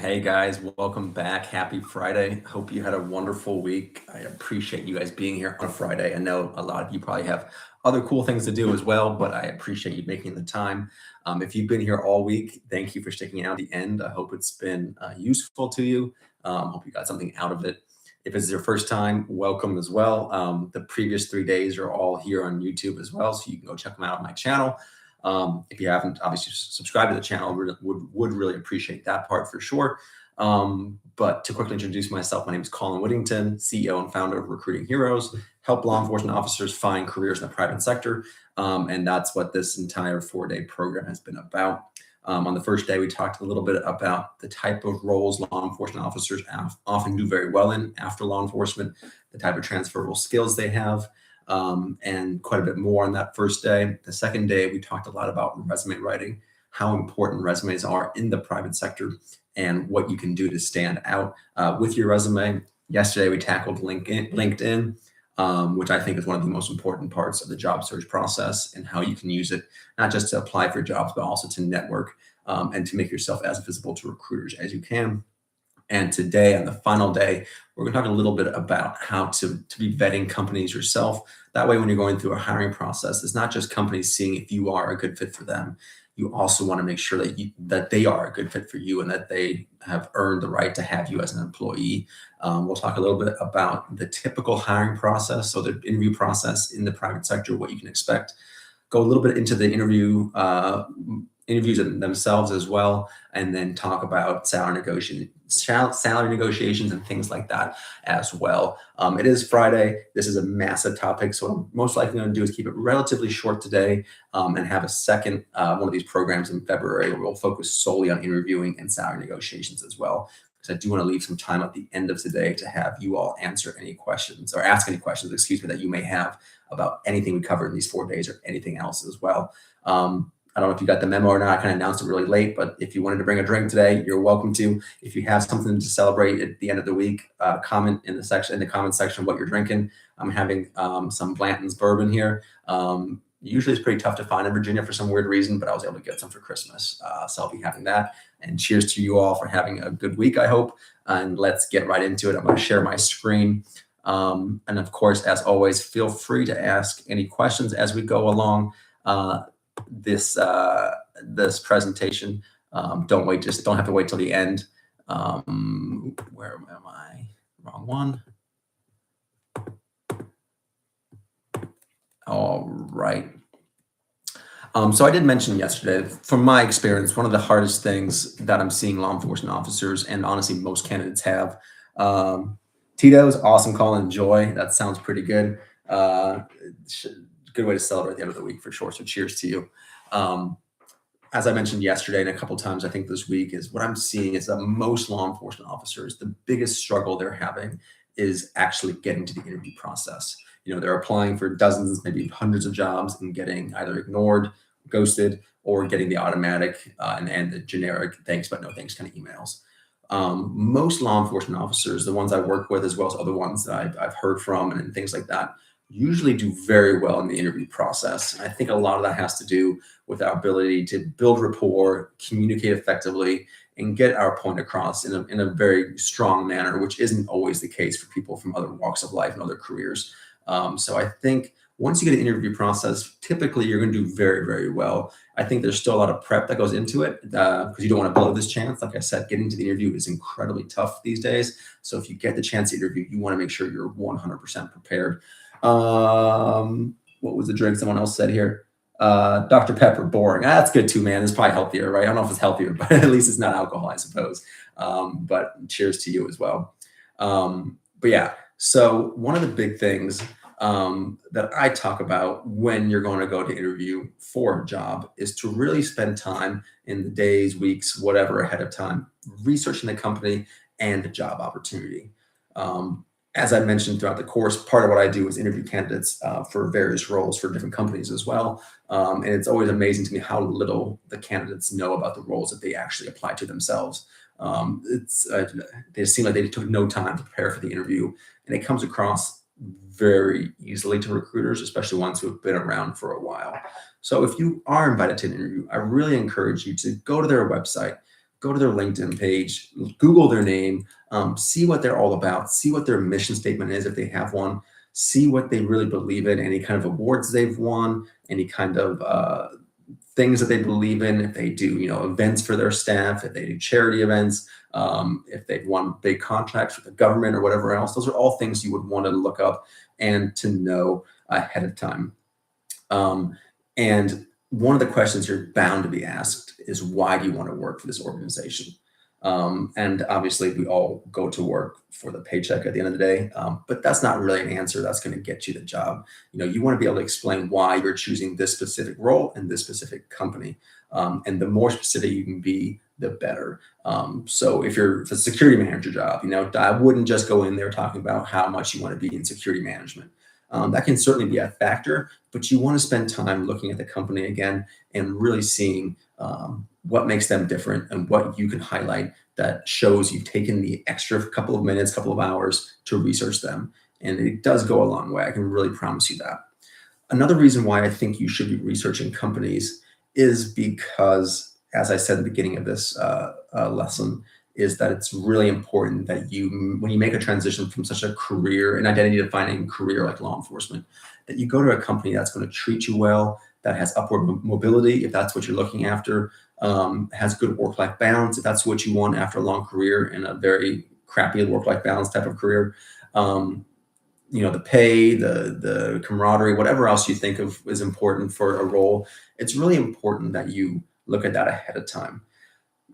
Hey guys, welcome back. Happy Friday. Hope you had a wonderful week. I appreciate you guys being here on a Friday. I know a lot of you probably have other cool things to do as well, but I appreciate you making the time. If you've been here all week, thank you for sticking out to the end. I hope it's been useful to you. Hope you got something out of it. If it's your first time, welcome as well. The previous 3 days are all here on YouTube as well, so you can go check them out on my channel. If you haven't, obviously subscribe to the channel. Would really appreciate that part for sure. But to quickly introduce myself, my name is Colin Whittington, CEO and founder of Recruiting Heroes, help law enforcement officers find careers in the private sector. And that's what this entire 4-day program has been about. On the first day, we talked a little bit about the type of roles law enforcement officers often do very well in after law enforcement, the type of transferable skills they have, and quite a bit more on that first day. The second day, we talked a lot about resume writing, how important resumes are in the private sector, and what you can do to stand out with your resume. Yesterday, we tackled LinkedIn, which I think is one of the most important parts of the job search process, and how you can use it, not just to apply for jobs, but also to network and to make yourself as visible to recruiters as you can. And today, on the final day, we're going to talk a little bit about how to be vetting companies yourself. That way, when you're going through a hiring process, it's not just companies seeing if you are a good fit for them. You also want to make sure that they are a good fit for you and that they have earned the right to have you as an employee. We'll talk a little bit about the typical hiring process, so the interview process in the private sector, what you can expect. Go a little bit into the interviews themselves as well, and then talk about salary negotiations and things like that as well. It is Friday. This is a massive topic, so what I'm most likely going to do is keep it relatively short today and have a second one of these programs in February where we'll focus solely on interviewing and salary negotiations as well. Because I do want to leave some time at the end of today to have you all answer any questions or ask any questions, that you may have about anything we covered in these 4 days or anything else as well. I don't know if you got the memo or not. I kind of announced it really late, but if you wanted to bring a drink today, you're welcome to. If you have something to celebrate at the end of the week, comment in the comment section what you're drinking. I'm having some Blanton's bourbon here. Usually it's pretty tough to find in Virginia for some weird reason, but I was able to get some for Christmas. So I'll be having that. And cheers to you all for having a good week, I hope. And let's get right into it. I'm going to share my screen. And of course, as always, feel free to ask any questions as we go along this presentation. Don't have to wait till the end. Where am I? Wrong one. All right. So I did mention yesterday, from my experience, one of the hardest things that I'm seeing law enforcement officers, and honestly most candidates have, Tito's, awesome call, enjoy. That sounds pretty good. Good way to celebrate the end of the week for sure. So cheers to you. As I mentioned yesterday and a couple times, I think this week, is what I'm seeing is that most law enforcement officers, the biggest struggle they're having is actually getting to the interview process. They're applying for dozens, maybe hundreds of jobs and getting either ignored, ghosted, or getting the automatic and the generic thanks but no thanks kind of emails. Most law enforcement officers, the ones I work with as well as other ones that I've heard from and things like that, usually do very well in the interview process. And I think a lot of that has to do with our ability to build rapport, communicate effectively, and get our point across in a very strong manner, which isn't always the case for people from other walks of life and other careers. So I think once you get an interview process, typically you're going to do very, very well. I think there's still a lot of prep that goes into it because you don't want to blow this chance. Like I said, getting to the interview is incredibly tough these days. So if you get the chance to interview, you want to make sure you're 100% prepared. What was the drink someone else said here? Dr. Pepper, boring. That's good too, man. It's probably healthier, right? I don't know if it's healthier, but at least it's not alcohol, I suppose. But cheers to you as well. But yeah, so one of the big things that I talk about when you're going to go to interview for a job is to really spend time in the days, weeks, whatever ahead of time, researching the company and the job opportunity. As I mentioned throughout the course, part of what I do is interview candidates for various roles for different companies as well. And it's always amazing to me how little the candidates know about the roles that they actually apply to themselves. They seem like they took no time to prepare for the interview, and it comes across very easily to recruiters, especially ones who have been around for a while. So if you are invited to an interview, I really encourage you to go to their website, go to their LinkedIn page, Google their name, see what they're all about, see what their mission statement is if they have one, see what they really believe in, any kind of awards they've won, any kind of things that they believe in, if they do, events for their staff, if they do charity events, if they've won big contracts with the government or whatever else. Those are all things you would want to look up and to know ahead of time. And one of the questions you're bound to be asked is, why do you want to work for this organization? And obviously we all go to work for the paycheck at the end of the day, but that's not really an answer that's going to get you the job. You want to be able to explain why you're choosing this specific role in this specific company. And the more specific you can be, the better. So if it's a security manager job, I wouldn't just go in there talking about how much you want to be in security management. That can certainly be a factor, but you want to spend time looking at the company again and really seeing what makes them different and what you can highlight that shows you've taken the extra couple of minutes, couple of hours to research them. And it does go a long way. I can really promise you that. Another reason why I think you should be researching companies is because, as I said at the beginning of this lesson, is that it's really important that when you make a transition from such a career, an identity defining career like law enforcement, that you go to a company that's going to treat you well, that has upward mobility, if that's what you're looking after, has good work-life balance, if that's what you want after a long career in a very crappy work-life balance type of career. The pay, the camaraderie, whatever else you think of is important for a role, it's really important that you look at that ahead of time.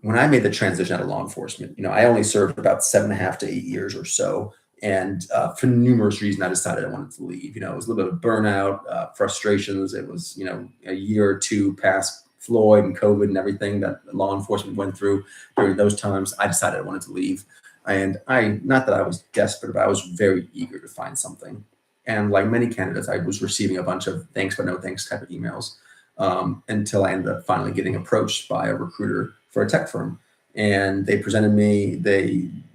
When I made the transition out of law enforcement, I only served about 7.5 to 8 years or so. And for numerous reasons, I decided I wanted to leave. It was a little bit of burnout, frustrations. It was, a year or two past Floyd and COVID and everything that law enforcement went through during those times. I decided I wanted to leave. And not that I was desperate, but I was very eager to find something. And like many candidates, I was receiving a bunch of thanks but no thanks type of emails until I ended up finally getting approached by a recruiter for a tech firm. And they presented me,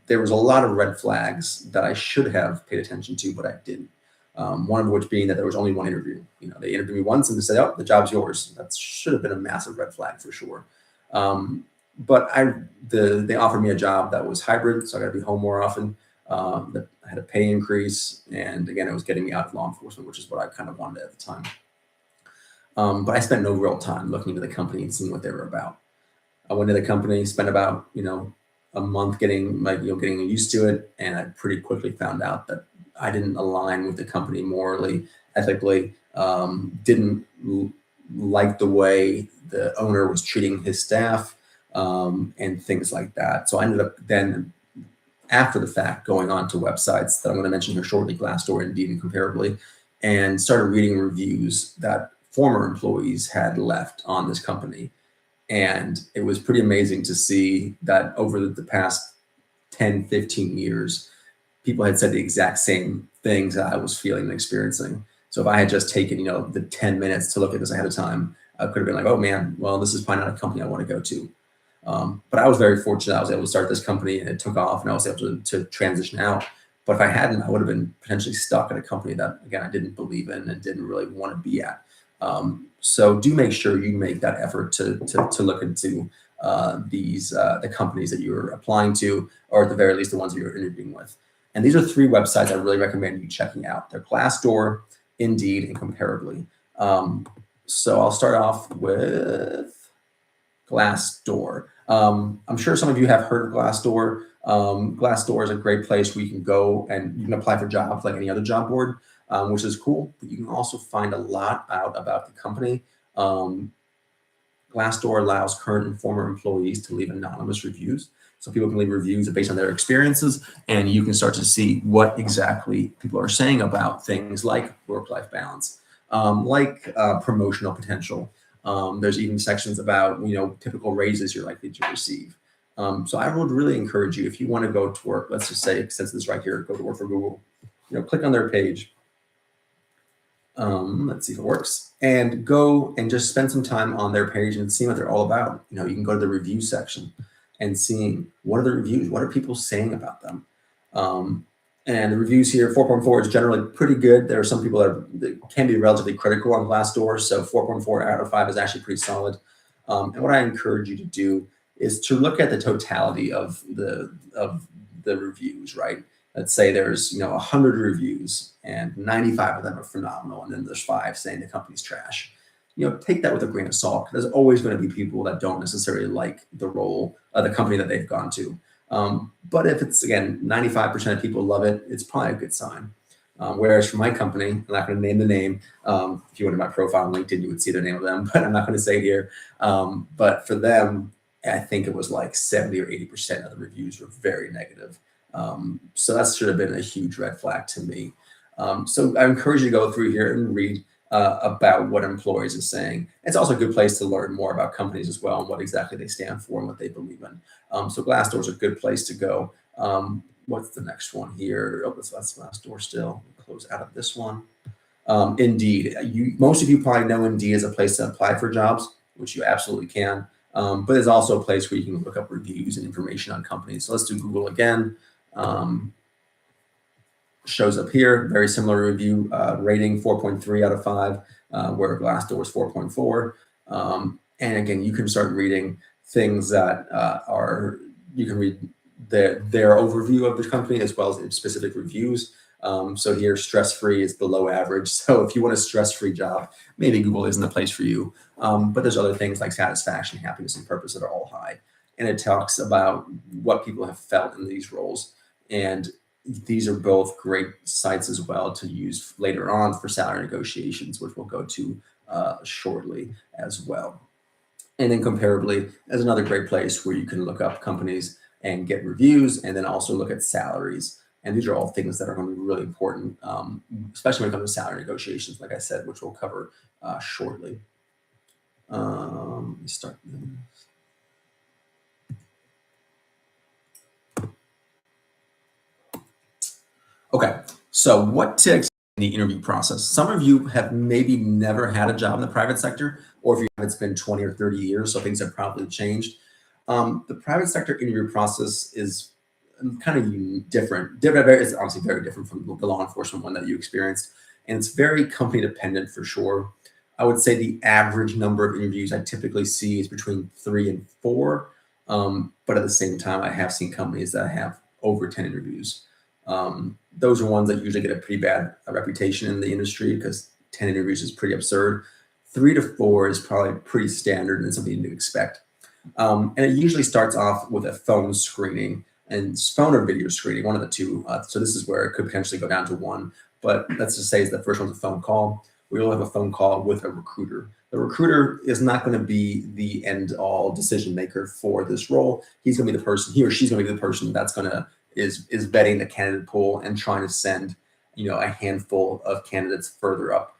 there was a lot of red flags that I should have paid attention to, but I didn't. One of which being that there was only one interview. They interviewed me once and they said, "Oh, the job's yours." That should have been a massive red flag for sure. But they offered me a job that was hybrid, so I got to be home more often. That I had a pay increase, and again, it was getting me out of law enforcement, which is what I kind of wanted at the time. But I spent no real time looking into the company and seeing what they were about. I went to the company, spent about a month getting used to it, and I pretty quickly found out that I didn't align with the company morally, ethically. Didn't like the way the owner was treating his staff, and things like that. So I ended up then, after the fact, going on to websites that I'm going to mention here shortly, Glassdoor, Indeed, and Comparably, and started reading reviews that former employees had left on this company. And it was pretty amazing to see that over the past 10, 15 years, people had said the exact same things that I was feeling and experiencing. So if I had just taken, the 10 minutes to look at this ahead of time, I could have been like, oh man, well, this is probably not a company I want to go to. But I was very fortunate. I was able to start this company and it took off and I was able to transition out. But if I hadn't, I would have been potentially stuck at a company that, again, I didn't believe in and didn't really want to be at. So do make sure you make that effort to look into the companies that you're applying to, or at the very least, the ones that you're interviewing with. And these are 3 websites I really recommend you checking out. They're Glassdoor, Indeed, and Comparably. So I'll start off with Glassdoor. I'm sure some of you have heard of Glassdoor. Glassdoor is a great place where you can go and you can apply for jobs like any other job board, which is cool. But you can also find a lot out about the company. Glassdoor allows current and former employees to leave anonymous reviews. So people can leave reviews based on their experiences, and you can start to see what exactly people are saying about things like work-life balance, like promotional potential. There's even sections about, typical raises you're likely to receive. So I would really encourage you, if you want to go to work, let's just say, since this right here, go to work for Google, click on their page. Let's see if it works, and go and just spend some time on their page and see what they're all about. You can go to the review section and seeing what are the reviews, what are people saying about them. And the reviews here, 4.4 is generally pretty good. There are some people that can be relatively critical on Glassdoor, so 4.4 out of 5 is actually pretty solid. And what I encourage you to do is to look at the totality of the reviews, right? Let's say there's 100 reviews and 95 of them are phenomenal, and then there's 5 saying the company's trash. Take that with a grain of salt. There's always going to be people that don't necessarily like the role of the company that they've gone to. But if it's, again, 95% of people love it, it's probably a good sign. Whereas for my company, I'm not going to name the name. If you went to my profile on LinkedIn, you would see the name of them, but I'm not going to say it here. But for them, I think it was like 70 or 80% of the reviews were very negative. So that should have been a huge red flag to me. So I encourage you to go through here and read about what employees are saying. It's also a good place to learn more about companies as well and what exactly they stand for and what they believe in. So Glassdoor is a good place to go. What's the next one here? Oh, that's Glassdoor still. Close out of this one. Indeed. Most of you probably know Indeed is a place to apply for jobs, which you absolutely can. But there's also a place where you can look up reviews and information on companies. So let's do Google again. Shows up here, very similar review rating, 4.3 out of 5, where Glassdoor is 4.4. And again, you can start reading things that you can read their overview of the company as well as specific reviews. So here, stress-free is below average. So if you want a stress-free job, maybe Google isn't the place for you. But there's other things like satisfaction, happiness, and purpose that are all high. And it talks about what people have felt in these roles. And these are both great sites as well to use later on for salary negotiations, which we'll go to shortly as well. And then comparably, as another great place where you can look up companies and get reviews, and then also look at salaries. And these are all things that are going to be really important, especially when it comes to salary negotiations, like I said, which we'll cover shortly. Let me start this. Okay, so what to expect in the interview process? Some of you have maybe never had a job in the private sector, or if you have, it's been 20 or 30 years, so things have probably changed. The private sector interview process is kind of different. It's obviously very different from the law enforcement one that you experienced, and it's very company dependent for sure. I would say the average number of interviews I typically see is between 3 and 4, but at the same time, I have seen companies that have over 10 interviews. Those are ones that usually get a pretty bad reputation in the industry because 10 interviews is pretty absurd. 3 to 4 is probably pretty standard and something to expect. And it usually starts off with a phone screening, and phone or video screening, one of the two. So this is where it could potentially go down to 1. But let's just say the first one's a phone call. We will have a phone call with a recruiter. The recruiter is not going to be the end-all decision maker for this role. He's going to be the person, he or she's going to be the person that's going to is vetting the candidate pool and trying to send, a handful of candidates further up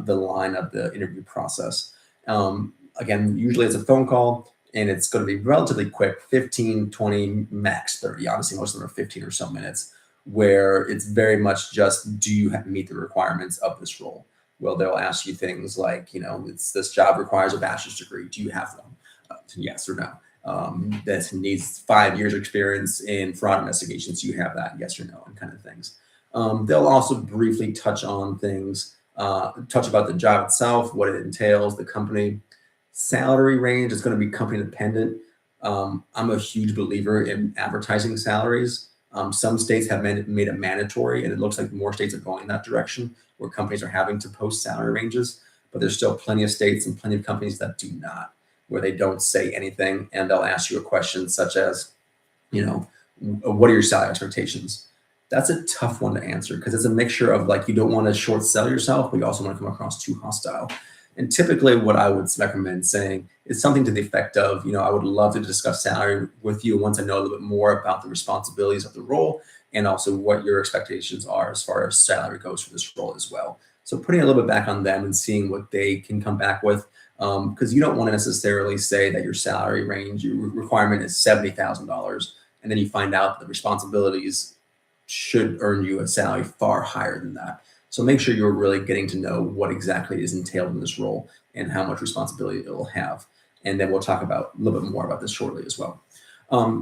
the line of the interview process. Again, usually it's a phone call, and it's going to be relatively quick, 15, 20, max 30. Honestly, most of them are 15 or so minutes, where it's very much just, do you meet the requirements of this role? Well, they'll ask you things like, this job requires a bachelor's degree. Do you have one? Yes or no. That needs 5 years experience in fraud investigations. Do you have that? Yes or no, and kind of things. They'll also briefly touch on things, touch about the job itself, what it entails, the company. Salary range is going to be company dependent. I'm a huge believer in advertising salaries. Some states have made it mandatory, and it looks like more states are going in that direction, where companies are having to post salary ranges, but there's still plenty of states and plenty of companies that do not, where they don't say anything, and they'll ask you a question such as, what are your salary expectations? That's a tough one to answer because it's a mixture of you don't want to short sell yourself, but you also want to come across too hostile. And typically what I would recommend saying is something to the effect of, I would love to discuss salary with you once I know a little bit more about the responsibilities of the role and also what your expectations are as far as salary goes for this role as well. So putting a little bit back on them and seeing what they can come back with, because you don't want to necessarily say that your salary range, your requirement is $70,000, and then you find out that the responsibilities should earn you a salary far higher than that. So make sure you're really getting to know what exactly is entailed in this role and how much responsibility it will have. And then we'll talk about a little bit more about this shortly as well.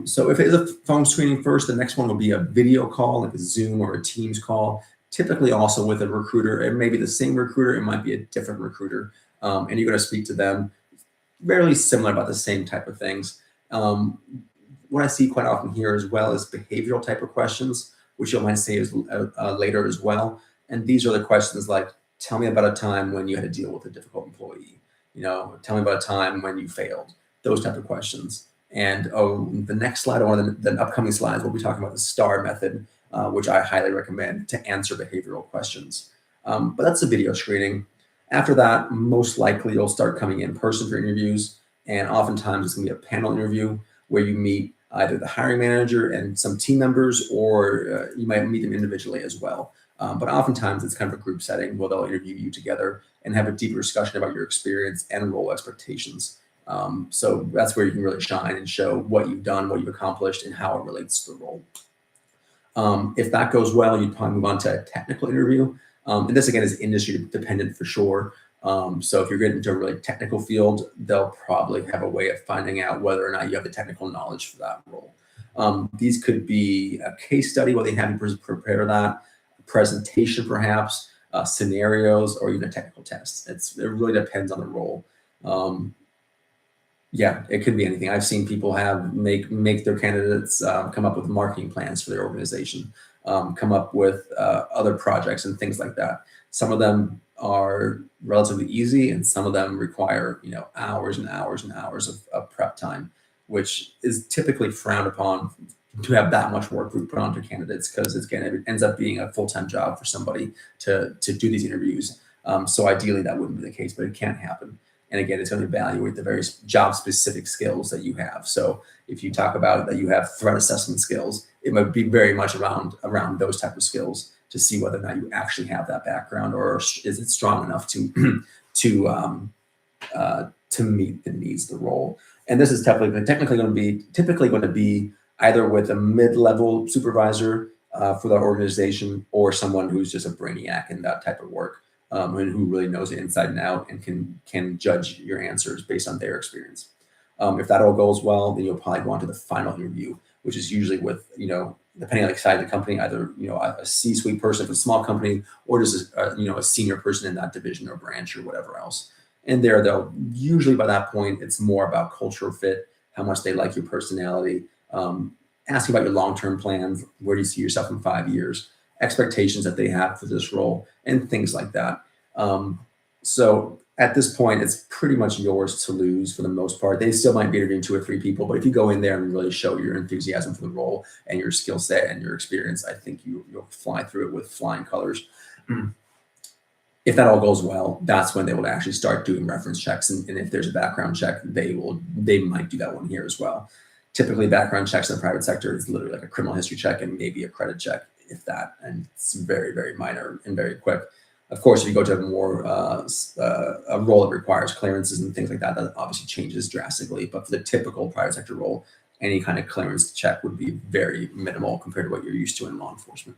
So if it is a phone screening first, the next one will be a video call, like a Zoom or a Teams call, typically also with a recruiter. It may be the same recruiter, it might be a different recruiter. And you're going to speak to them, fairly similar about the same type of things. What I see quite often here as well is behavioral type of questions, which you might say is later as well. And these are the questions like, tell me about a time when you had to deal with a difficult employee. Tell me about a time when you failed. Those type of questions. And the next slide, or one of the upcoming slides, we'll be talking about the STAR method, which I highly recommend to answer behavioral questions. But that's the video screening. After that, most likely you'll start coming in person for interviews. And oftentimes it's going to be a panel interview where you meet either the hiring manager and some team members, or you might meet them individually as well. But oftentimes it's kind of a group setting where they'll interview you together and have a deeper discussion about your experience and role expectations. So that's where you can really shine and show what you've done, what you've accomplished, and how it relates to the role. If that goes well, you'd probably move on to a technical interview. And this, again, is industry dependent for sure. So if you're getting into a really technical field, they'll probably have a way of finding out whether or not you have the technical knowledge for that role. These could be a case study where they have you prepare that, a presentation perhaps, scenarios, or even a technical test. It really depends on the role. Yeah, it could be anything. I've seen people make their candidates come up with marketing plans for their organization, come up with other projects and things like that. Some of them are relatively easy, and some of them require hours and hours and hours of prep time, which is typically frowned upon to have that much work put onto candidates, because it ends up being a full-time job for somebody to do these interviews. So ideally that wouldn't be the case, but it can happen. And again, it's going to evaluate the various job-specific skills that you have. So if you talk about that you have threat assessment skills, it might be very much around those type of skills to see whether or not you actually have that background, or is it strong enough to meet the needs of the role. And this is typically going to be either with a mid-level supervisor for the organization, or someone who's just a brainiac in that type of work. And who really knows it inside and out and can judge your answers based on their experience. If that all goes well, then you'll probably go on to the final interview, which is usually with, depending on the size of the company, either, a C-suite person for a small company, or just a senior person in that division or branch or whatever else. And they'll usually, by that point, it's more about cultural fit, how much they like your personality, asking about your long-term plans, where do you see yourself in 5 years, expectations that they have for this role, and things like that. So at this point, it's pretty much yours to lose for the most part. They still might be interviewing 2 or 3 people, but if you go in there and really show your enthusiasm for the role and your skill set and your experience, I think you'll fly through it with flying colors. If that all goes well, that's when they will actually start doing reference checks. And if there's a background check, they might do that one here as well. Typically, background checks in the private sector is literally like a criminal history check and maybe a credit check, if that, and it's very, very minor and very quick. Of course, if you go to more a role that requires clearances and things like that, that obviously changes drastically. But for the typical private sector role, any kind of clearance check would be very minimal compared to what you're used to in law enforcement.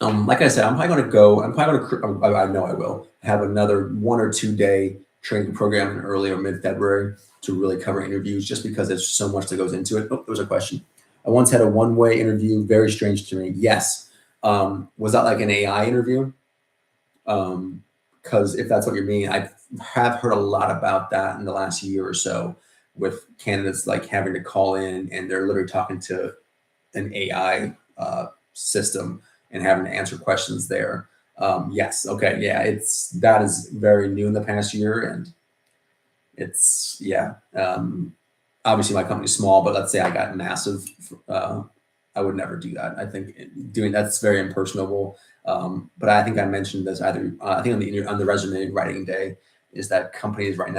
Like I said, I know I will have another 1 or 2 day training program in early or mid-February to really cover interviews, just because there's so much that goes into it. Oh, there was a question. I once had a one-way interview, very strange to me. Yes. Was that like an AI interview? Because if that's what you mean, I have heard a lot about that in the last year or so, with candidates like having to call in and they're literally talking to an AI system and having to answer questions there. Yes. Okay. Yeah. That is very new in the past year, and obviously my company's small, but let's say I got massive, I would never do that. I think doing that's very impersonable. But I think I mentioned this I think on the resume writing day, is that companies right now